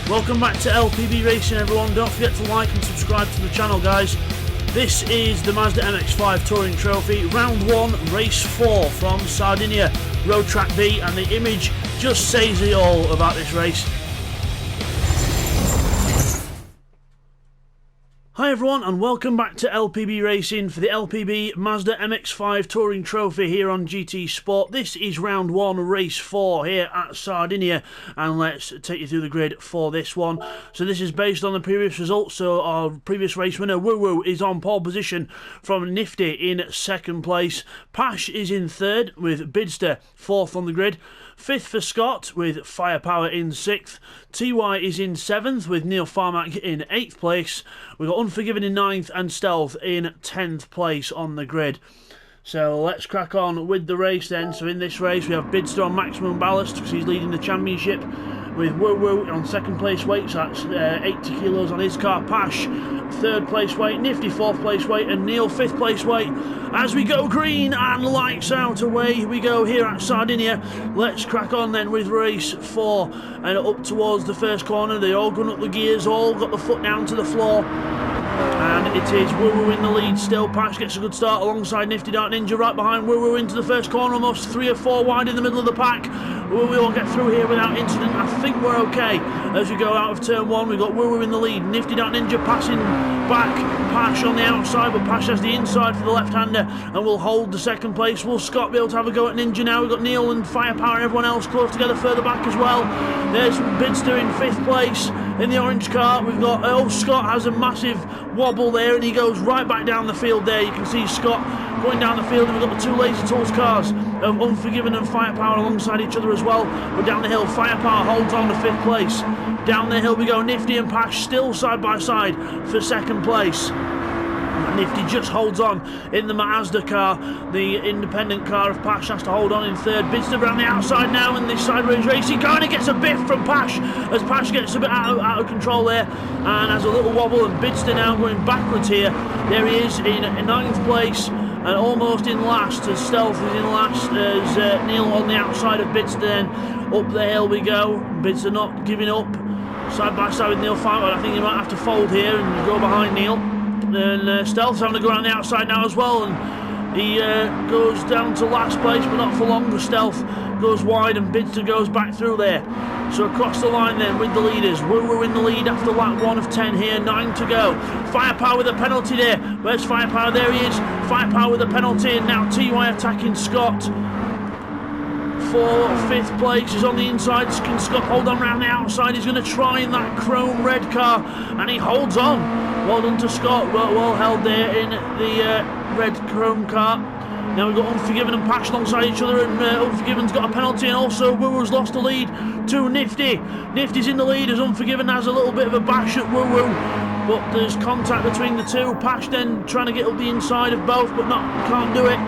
Welcome back to LPB Racing, everyone. Don't forget to like and subscribe to the channel, guys. This is the Mazda MX5 Touring Trophy, round 1, race 4 from Sardegna, Road Track B, and the image just says it all about this race. Hi everyone, and welcome back to LPB Racing for the LPB Mazda MX5 Touring Trophy here on GTSPORT. This is round 1, race 4 here at Sardegna, and let's take you through the grid for this one. So this is based on the previous results, so our previous race winner, Woo Woo, is on pole position from Nifty in 2nd place. Pash is in 3rd with Bidster 4th on the grid. 5th for Scott with Firepower in 6th. TY is in 7th with Neil Farmack in 8th place. We've got Unforgiven in 9th and Stealth in 10th place on the grid. So let's crack on with the race then. So in this race we have Bidster on maximum ballast because he's leading the championship, with Woo Woo on 2nd place weight, so that's 80 kilos on his car. Pash 3rd place weight, Nifty 4th place weight, and Neil 5th place weight. As we go green and lights out, away we go here at Sardegna. Let's crack on then with race 4 and up towards the first corner. They all going up the gears, all got the foot down to the floor. And it is Woo Woo in the lead still. Pash gets a good start alongside Nifty Dark Ninja right behind Woo Woo into the first corner, almost 3 or 4 wide in the middle of the pack. Woo Woo will get through here without incident. I think we're okay. As we go out of turn 1, we've got Woo Woo in the lead. Nifty Dark Ninja passing back. Pash on the outside, but Pash has the inside for the left-hander and will hold the 2nd place. Will Scott be able to have a go at Ninja now? We've got Neil and Firepower and everyone else close together further back as well. There's Bidster in 5th place in the orange car. We've got, Scott has a massive wobble there and he goes right back down the field there. You can see Scott going down the field, and we've got the 2 Lazy Tools cars of Unforgiven and Firepower alongside each other as well. We're down the hill. Firepower holds on to 5th place. Down the hill we go. Nifty and Pash still side by side for 2nd place. Nifty just holds on in the Mazda car. The independent car of Pash has to hold on in 3rd. Bidster around the outside now in this sideways racing car, and it gets a biff from Pash as Pash gets a bit out of control there and has a little wobble, and Bidster now going backwards here. There he is in 9th place and almost in last, as Stealth is in last, as Neil on the outside of Bidster. Then up the hill we go. Bidster not giving up, side by side with Neil Farmack. I think he might have to fold here and go behind Neil. And Stealth's having to go around the outside now as well, and he goes down to last place, but not for long. The Stealth goes wide and Bidster goes back through there. So across the line then with the leaders. Woo Woo in the lead after lap 1 of 10 here, 9 to go. Firepower with a penalty there. Where's Firepower? There he is. Firepower with a penalty, and now TY attacking Scott for 5th place. Is on the inside. Can Scott hold on around the outside? He's going to try in that chrome red car, and he holds on. Well done to Scott, well held there in the red chrome car. Now we've got Unforgiven and Pash alongside each other, and Unforgiven's got a penalty, and also Woo Woo's lost the lead to Nifty. Nifty's in the lead as Unforgiven has a little bit of a bash at Woo Woo, but there's contact between the two. Pash then trying to get up the inside of both, but can't do it.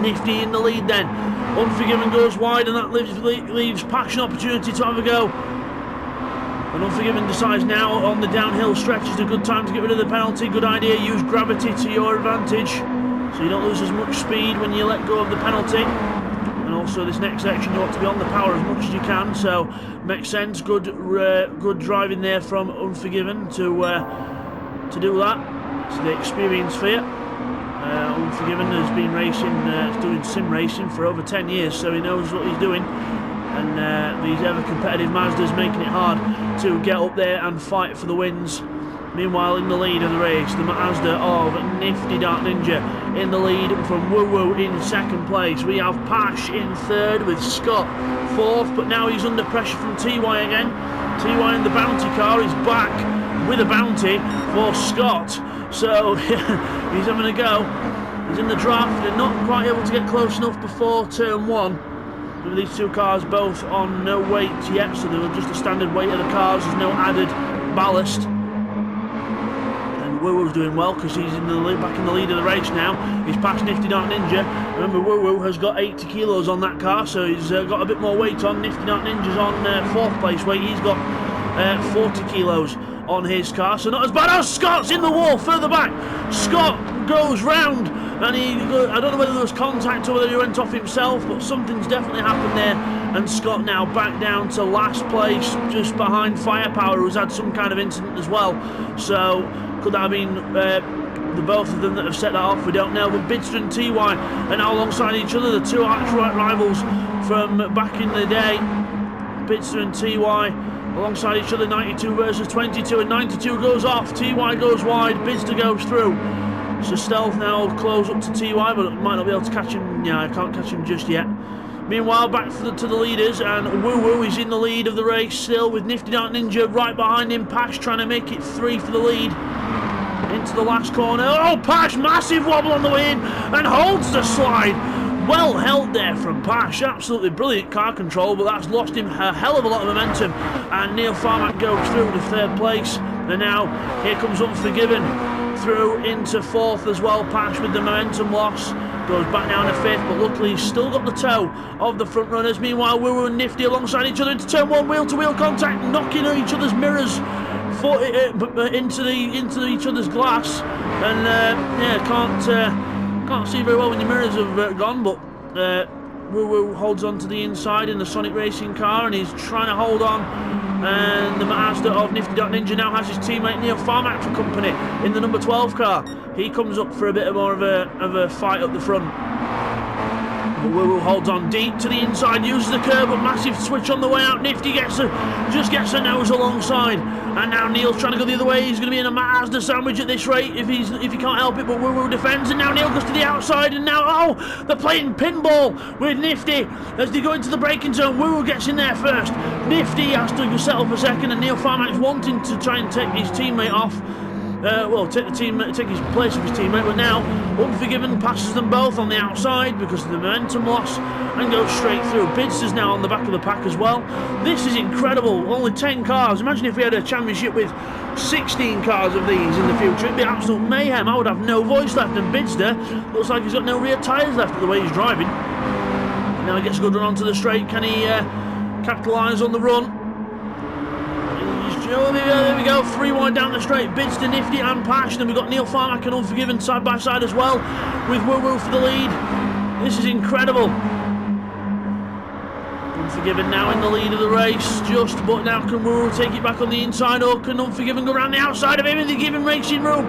Nifty in the lead then. Unforgiven goes wide, and that leaves Pash an opportunity to have a go. And Unforgiven decides now on the downhill stretch is a good time to get rid of the penalty. Good idea, use gravity to your advantage so you don't lose as much speed when you let go of the penalty. And also this next section you want to be on the power as much as you can, so makes sense. Good driving there from Unforgiven to do that. It's the experience for you. Unforgiven has been racing, doing sim racing for over 10 years, so he knows what he's doing. And these ever competitive Mazdas making it hard to get up there and fight for the wins. Meanwhile, in the lead of the race, the Mazda of Nifty Dark Ninja in the lead from Woo Woo in 2nd place. We have Pash in 3rd with Scott 4th, but now he's under pressure from TY again. TY in the bounty car is back with a bounty for Scott. So he's having a go. He's in the draft and not quite able to get close enough before turn 1. With these 2 cars both on no weight yet, so they were just the standard weight of the cars. There's no added ballast. And Woo Woo's doing well because he's in the lead, back in the lead of the race now. He's past Nifty Dark Ninja. Remember, Woo Woo has got 80 kilos on that car, so he's got a bit more weight on. Nifty Dark Ninja's on 4th place weight. He's got 40 kilos on his car, so not as bad. As Scott's in the wall further back. Scott goes round, and I don't know whether there was contact or whether he went off himself, but something's definitely happened there, and Scott now back down to last place, just behind Firepower, who's had some kind of incident as well. So could that have been the both of them that have set that off? We don't know. But Bidster and TY are now alongside each other, the two arch rivals from back in the day. Bidster and TY alongside each other, 92 versus 22, and 92 goes off, TY goes wide, Bidster goes through. So Stealth now close up to TY, but might not be able to catch him. Yeah, I can't catch him just yet. Meanwhile, back to the leaders, and Woo Woo is in the lead of the race still, with Nifty Dark Ninja right behind him. Pash trying to make it 3 for the lead. Into the last corner. Oh, Pash, massive wobble on the way in, and holds the slide. Well held there from Pash. Absolutely brilliant car control, but that's lost him a hell of a lot of momentum. And Neil Farmack goes through to 3rd place. And now here comes Unforgiven through into 4th as well. Pash with the momentum loss goes back down to 5th, but luckily he's still got the toe of the front runners. Meanwhile, Woo Woo and Nifty alongside each other into turn 1, wheel-to-wheel contact, knocking at each other's mirrors into each other's glass. And yeah, can't see very well when your mirrors have gone, but Woo Woo holds on to the inside in the Sonic Racing car, and he's trying to hold on. And the Mazda of Nifty Dot Ninja now has his teammate Neil Farmack for company in the number 12 car. He comes up for a bit more of a fight up the front. But Woo Woo holds on deep to the inside, uses the curb, but massive switch on the way out. Nifty just gets a nose alongside, and now Neil's trying to go the other way. He's going to be in a Mazda sandwich at this rate if he can't help it. But Woo Woo defends, and now Neil goes to the outside, and now they're playing pinball with Nifty as they go into the braking zone. Woo Woo gets in there first. Nifty has to settle for second, and Neil Farmack's wanting to try and take his teammate off. Take his place of his teammate, but now Unforgiven passes them both on the outside because of the momentum loss and goes straight through. Bidster's now on the back of the pack as well. This is incredible. Only 10 cars. Imagine if we had a championship with 16 cars of these in the future. It'd be absolute mayhem. I would have no voice left, and Bidster looks like he's got no rear tyres left at the way he's driving. Now he gets a good run onto the straight. Can he capitalise on the run? Oh, there we go, 3 wide down the straight. Bidster, Nifty and Pash. Then we've got Neil Farmack and Unforgiven side by side as well, with Woo Woo for the lead. This is incredible. Unforgiven now in the lead of the race, but now can Woo Woo take it back on the inside, or can Unforgiven go around the outside of him and they give him racing room?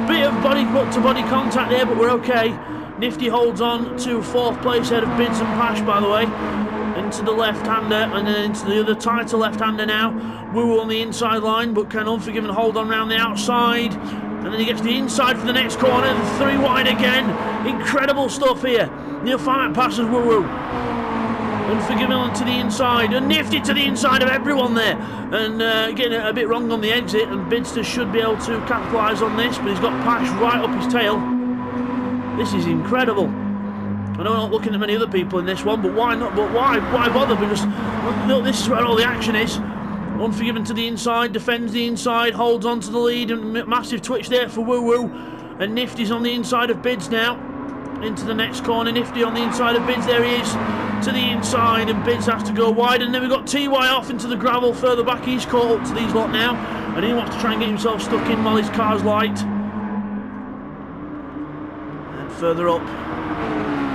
Bit of body-to-body contact there, but we're okay. Nifty holds on to 4th place ahead of Bids and Pash, by the way. Into the left-hander, and then into the other tighter left-hander now. Woo Woo on the inside line, but can Unforgiven hold on round the outside? And then he gets the inside for the next corner, 3 wide again. Incredible stuff here. Neil Farmack passes Woo Woo. Unforgiven onto the inside, and Nifty to the inside of everyone there. And getting it a bit wrong on the exit, and Bidster should be able to capitalise on this, but he's got Pash right up his tail. This is incredible. I know we're not looking at many other people in this one, but why not? But why bother? Because look, this is where all the action is. Unforgiven to the inside, defends the inside, holds on to the lead, and massive twitch there for Woo Woo. And Nifty's on the inside of Bids now. Into the next corner, Nifty on the inside of Bids, there he is. To the inside, and Bids has to go wide. And then we've got TY off into the gravel further back. He's caught up to these lot now, and he wants to try and get himself stuck in while his car's light. And further up.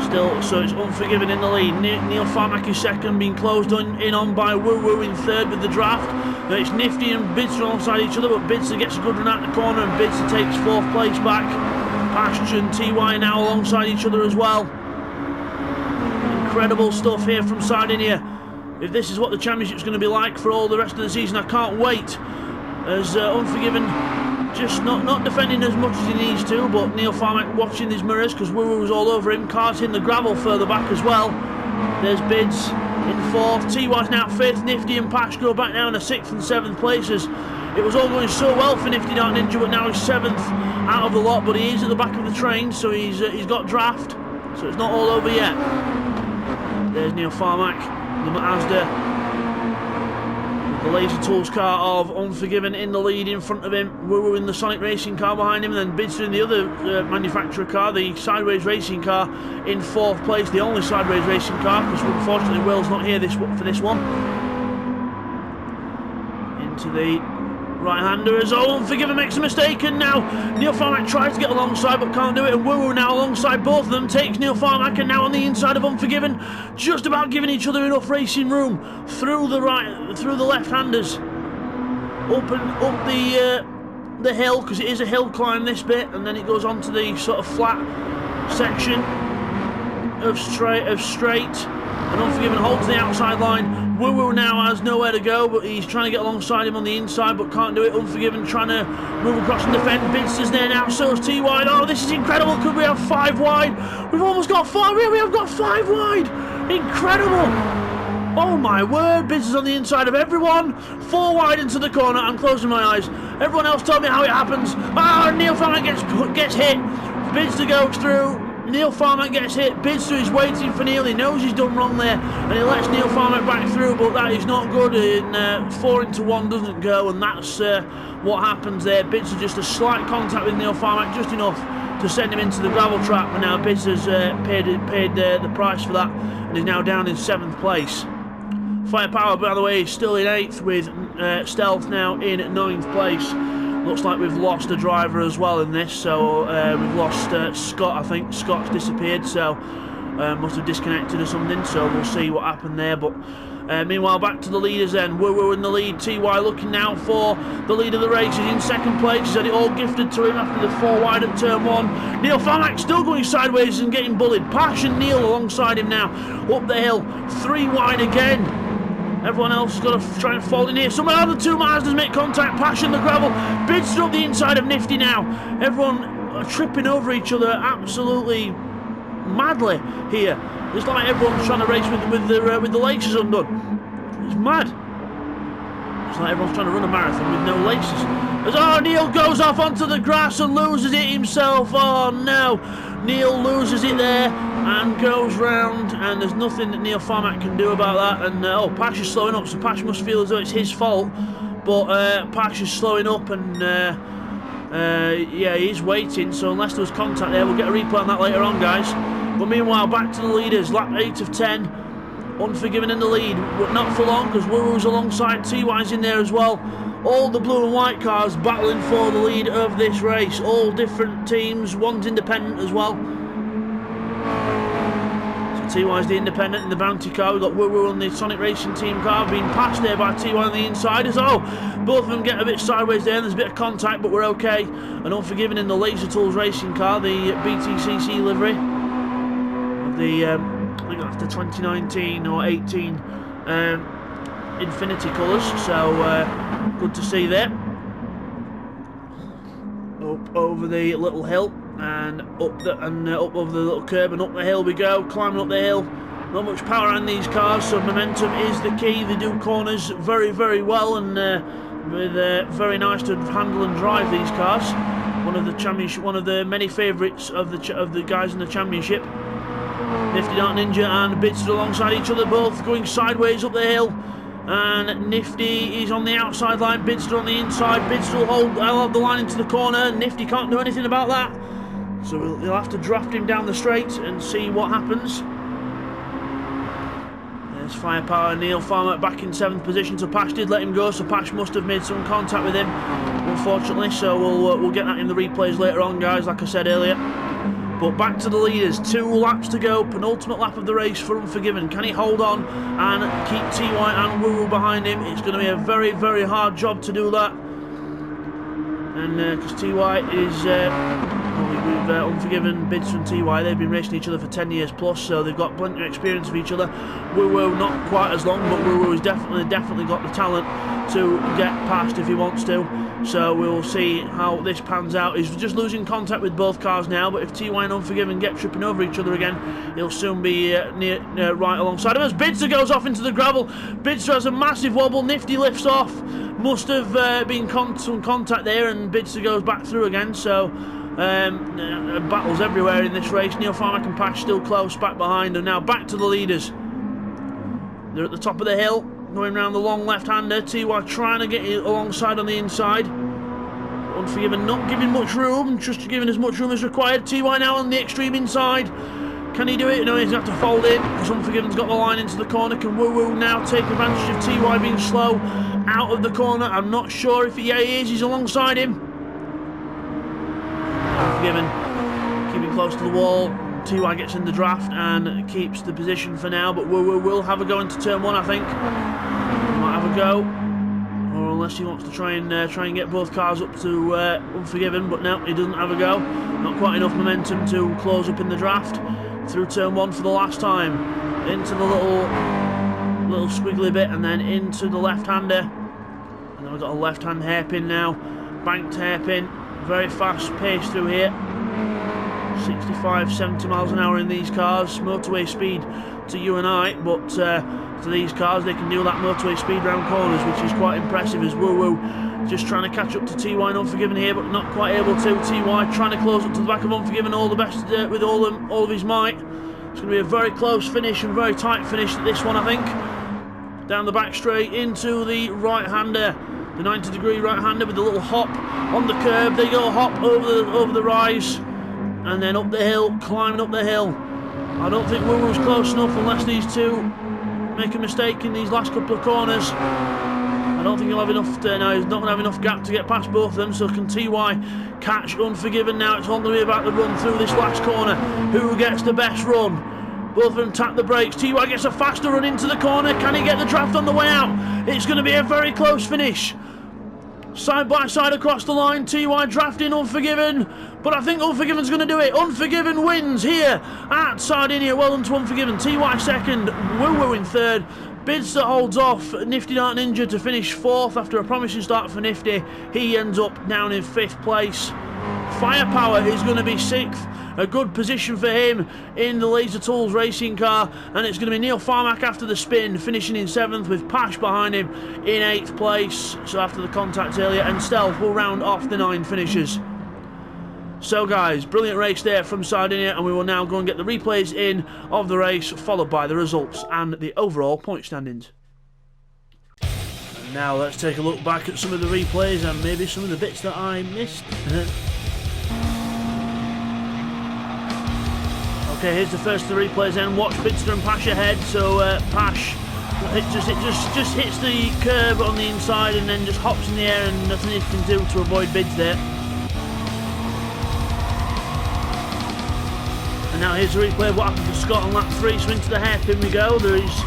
Still, so it's Unforgiven in the lead. Neil Farmack is second, being closed in on by Woo Woo in 3rd with the draft. It's Nifty and Bidster alongside each other, but Bidster gets a good run out the corner, and Bidster takes 4th place back. Pash and TY now alongside each other as well. Incredible stuff here from Sardegna. If this is what the championship's going to be like for all the rest of the season, I can't wait. As Unforgiven just not defending as much as he needs to, but Neil Farmack watching his mirrors because Woo Woo's all over him. Car's in the gravel further back as well. There's Bids in 4th. TY's now 5th. Nifty and Pash go back down to 6th and 7th places. It was all going so well for Nifty Dark Ninja, but now he's 7th out of the lot, but he is at the back of the train, so he's got draft, so it's not all over yet. There's Neil Farmack, the Mazda. The Laser Tools car of Unforgiven in the lead in front of him. Woo Woo in the Sonic Racing car behind him, and then Bidster in the other manufacturer car, the Sideways Racing car, in 4th place, the only Sideways Racing car, because unfortunately Will's not here for this one. Into the Right-hander as Unforgiven makes a mistake, and now Neil Farmack tries to get alongside but can't do it, and Woo now alongside both of them takes Neil Farmack, and now on the inside of Unforgiven, just about giving each other enough racing room through the left-handers, up the hill, because it is a hill climb this bit, and then it goes on to the sort of flat section of straight. And Unforgiven holds the outside line. Woo now has nowhere to go, but he's trying to get alongside him on the inside, but can't do it. Unforgiven trying to move across and defend. Bidster's there now, so is T wide. Oh, this is incredible. Could we have 5 wide? We've almost got 5. We have got 5 wide. Incredible. Oh my word, Bidster's on the inside of everyone. 4 wide into the corner. I'm closing my eyes. Everyone else told me how it happens. Neil Farmack gets hit. Bidster goes through. Neil Farmack gets hit. Bidster is waiting for Neil. He knows he's done wrong there, and he lets Neil Farmack back through, but that is not good. 4 into 1 doesn't go, and that's what happens there. Bidster just a slight contact with Neil Farmack, just enough to send him into the gravel trap, and now Bidster's paid the price for that, and is now down in 7th place. Firepower, by the way, is still in 8th, with Stealth now in 9th place. Looks like we've lost a driver as well in this, so we've lost Scott. I think Scott's disappeared, so must have disconnected or something, so we'll see what happened there. But meanwhile, back to the leaders then. Woo in the lead. TY looking now for the lead of the race. He's in 2nd place. He's had it all gifted to him after the 4 wide at turn 1. Neil Farmack still going sideways and getting bullied. Pash and Neil alongside him now. Up the hill. 3 wide again. Everyone else has got to try and fold in here. Somehow the 2 Mazdas make contact. Pash in the gravel. Bidster up the inside of Nifty now. Everyone are tripping over each other absolutely madly here. It's like everyone's trying to race with the laces undone. It's mad. It's like everyone's trying to run a marathon with no laces. As Neil goes off onto the grass and loses it himself. Oh no. Neil loses it there and goes round, and there's nothing that Neil Farmack can do about that. And Pash is slowing up, so Pash must feel as though it's his fault, but Pash is slowing up, and yeah, he is waiting, so unless there was contact there, we'll get a replay on that later on, guys. But meanwhile, back to the leaders. Lap 8 of 10, Unforgiven in the lead, but not for long, because Woo-Woo's alongside. TY's in there as well. All the blue and white cars battling for the lead of this race. All different teams, one's independent as well. So TY's the independent in the Bounty car. We've got Woo on the Sonic Racing team car, being passed there by TY on the inside as well. Both of them get a bit sideways there, and there's a bit of contact, but we're okay. And Unforgiven in the Laser Tools Racing car, the BTCC livery of the, I think that's the 2019 or 18 Infinity colours, so good to see there. Up over the little hill and up over the little curb and up the hill we go, climbing up the hill. Not much power on these cars, so momentum is the key. They do corners very well, and very nice to handle and drive these cars. One of the championship, one of the many favourites of the guys in the championship. Nifty Dark Ninja and Bidster alongside each other, both going sideways up the hill. And Nifty is on the outside line, Bidster on the inside. Bidster will hold the line into the corner. Nifty can't do anything about that, so he'll have to draft him down the straight and see what happens. There's Firepower. Neil Farmack back in 7th position, so Pash did let him go, so Pash must have made some contact with him, unfortunately, so we'll get that in the replays later on, guys, like I said earlier. But back to the leaders, 2 laps to go, penultimate lap of the race for Unforgiven. Can he hold on and keep TY and Woo behind him? It's going to be a very hard job to do that. And because TY is, with Unforgiven, Bidster and TY, they've been racing each other for 10 years plus, so they've got plenty of experience of each other. Woo not quite as long, but Woo has definitely got the talent to get past if he wants to. So we'll see how this pans out. He's just losing contact with both cars now, but if TY and Unforgiven get tripping over each other again, he'll soon be right alongside him. As Bidster goes off into the gravel, Bidster has a massive wobble. Nifty lifts off. Must have been some contact there, and Bidster goes back through again. So battles everywhere in this race. Neil Farmack and Pash still close back behind, and now back to the leaders. They're at the top of the hill, going round the long left-hander. TY trying to get alongside on the inside. Unforgiven not giving much room, just giving as much room as required. TY now on the extreme inside. Can he do it? No, he's going to have to fold in, because Unforgiven's got the line into the corner. Can Woo now take advantage of TY being slow out of the corner. I'm not sure if he is. He's alongside him. Unforgiven, keeping close to the wall. TY gets in the draft and keeps the position for now, but Woo Woo will have a go into turn 1, I think. Might have a go, or unless he wants to try and get both cars up to Unforgiven, but no, he doesn't have a go. Not quite enough momentum to close up in the draft. Through turn 1 for the last time, into the little squiggly bit, and then into the left-hander. And then we've got a left-hand hairpin now, banked hairpin, very fast pace through here. 65, 70 miles an hour in these cars, motorway speed to you and I, but to these cars they can do that motorway speed round corners, which is quite impressive. As Woo Woo just trying to catch up to TY and Unforgiven here, but not quite able to. TY trying to close up to the back of Unforgiven, all the best with all of his might. It's going to be a very close finish and very tight finish at this one, I think. Down the back straight into the right-hander, the 90-degree right-hander with a little hop on the curb. There you go, hop over the rise. And then up the hill, climbing up the hill. I don't think Woo Woo's close enough unless these two make a mistake in these last couple of corners. I don't think he'll have enough. No, he's not going to have enough gap to get past both of them. So can TY catch Unforgiven now? It's only about the run through this last corner. Who gets the best run? Both of them tap the brakes. TY gets a faster run into the corner. Can he get the draft on the way out? It's going to be a very close finish. Side by side across the line, TY drafting Unforgiven, but I think Unforgiven's going to do it. Unforgiven wins here at Sardinia. Well done to Unforgiven. TY second, Woo Woo in third. Bidster holds off Nifty Dart Ninja to finish fourth after a promising start for Nifty. He ends up down in fifth place. Firepower is going to be sixth. A good position for him in the Laser Tools racing car, and it's going to be Neil Farmack after the spin, finishing in seventh with Pash behind him in eighth place. So after the contact earlier, and Stealth will round off the 9 finishers. So guys, brilliant race there from Sardinia, and we will now go and get the replays in of the race, followed by the results and the overall point standings. And now let's take a look back at some of the replays and maybe some of the bits that I missed. Okay, here's the first of the replays then. Watch Bidster and Pash ahead. So Pash, it just hits the curb on the inside and then just hops in the air, and nothing he can do to avoid Bids there. And now here's the replay of what happened to Scott on lap 3. So into the hairpin we go. There is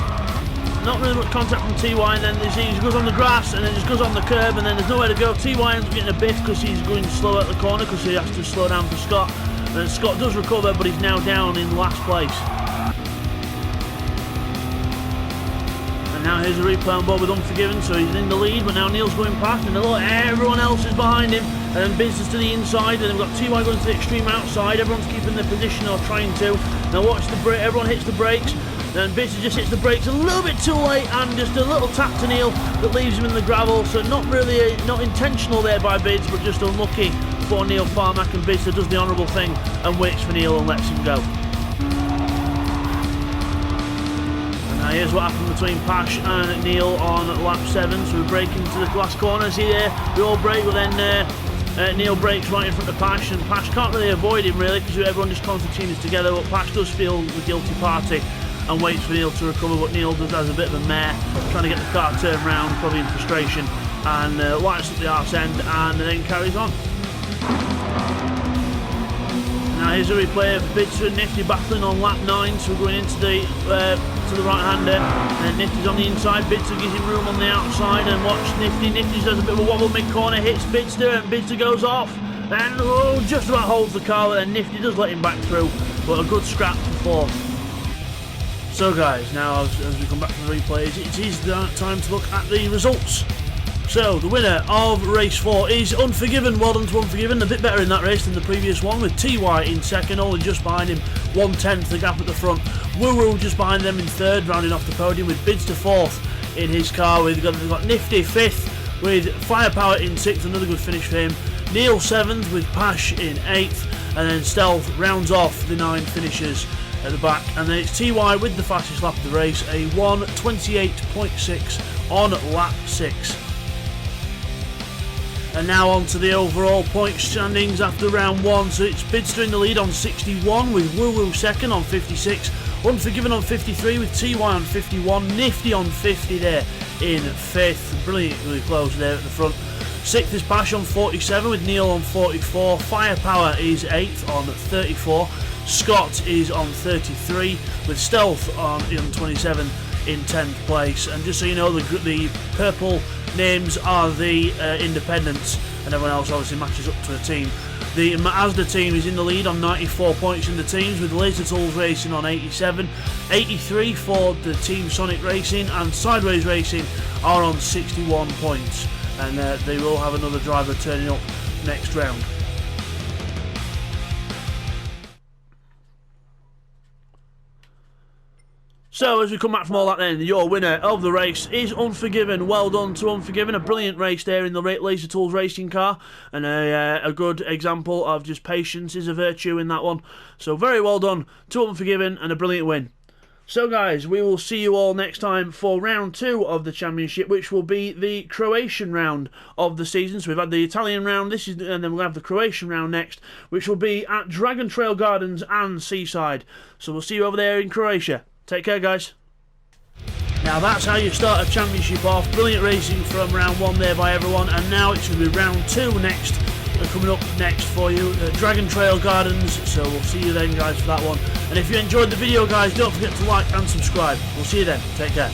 not really much contact from TY, and then he goes on the grass and then just goes on the curb, and then there's nowhere to go. TY ends up getting a biff because he's going slow at the corner because he has to slow down for Scott. And Scott does recover, but he's now down in last place. And now here's a replay on board with Unforgiven, so he's in the lead, but now Neil's going past, and everyone else is behind him. And then Biz is to the inside, and we've got TY going to the extreme outside. Everyone's keeping their position or trying to. Now watch the brake, everyone hits the brakes. Then Biz just hits the brakes a little bit too late, and just a little tap to Neil that leaves him in the gravel. So not intentional there by Biz, but just unlucky for Neil Farmack, and Bidster does the honourable thing and waits for Neil and lets him go. And now here's what happened between Pash and Neil on lap 7. So we break into the last corner. See there, we all break, but then Neil breaks right in front of Pash, and Pash can't really avoid him really because everyone just constantly teams together, but Pash does feel the guilty party and waits for Neil to recover, but Neil does has a bit of a mare, trying to get the car turned round, probably in frustration, and lights up the arse end and then carries on. Now here's a replay of Bidster and Nifty battling on lap 9, so we're going into the right-hander, and Nifty's on the inside. Bidster gives him room on the outside, and watch Nifty. Nifty does a bit of a wobble mid-corner, hits Bidster, and Bidster goes off, and just about holds the car, but then Nifty does let him back through, but a good scrap for fourth. So guys, now as we come back to the replays, it is time to look at the results. So, the winner of race 4 is Unforgiven. Well done to Unforgiven, a bit better in that race than the previous one, with TY in second, only just behind him, 1/10 the gap at the front. Woo Woo just behind them in third, rounding off the podium, with Bidster fourth in his car. We've got Nifty fifth, with Firepower in sixth, another good finish for him. Neil seventh, with Pash in eighth, and then Stealth rounds off the 9 finishers at the back. And then it's TY with the fastest lap of the race, a 1:28.6 on lap 6. And now on to the overall point standings after round 1. So it's Bidster in the lead on 61, with Woo Woo second on 56, Unforgiven on 53, with TY on 51, Nifty on 50 there in 5th. Brilliantly close there at the front. 6th is Bash on 47 with Neil on 44. Firepower is 8th on 34. Scott is on 33 with Stealth on 27 in 10th place. And just so you know, the purple names are the independents, and everyone else obviously matches up to the team. The Mazda team is in the lead on 94 points in the teams, with Laser Tools Racing on 87, 83 for the Team Sonic Racing, and Sideways Racing are on 61 points. And they will have another driver turning up next round. So as we come back from all that then, your winner of the race is Unforgiven. Well done to Unforgiven. A brilliant race there in the Laser Tools racing car, and a good example of just patience is a virtue in that one. So very well done to Unforgiven, and a brilliant win. So guys, we will see you all next time for round 2 of the championship, which will be the Croatian round of the season. So we've had the Italian round, and then we'll have the Croatian round next, which will be at Dragon Trail Gardens and Seaside. So we'll see you over there in Croatia. Take care, guys. Now that's how you start a championship off. Brilliant racing from round 1 there by everyone, and now it's going to be round 2 next. Coming up next for you, Dragon Trail Gardens. So we'll see you then, guys, for that one. And if you enjoyed the video, guys, don't forget to like and subscribe. We'll see you then. Take care.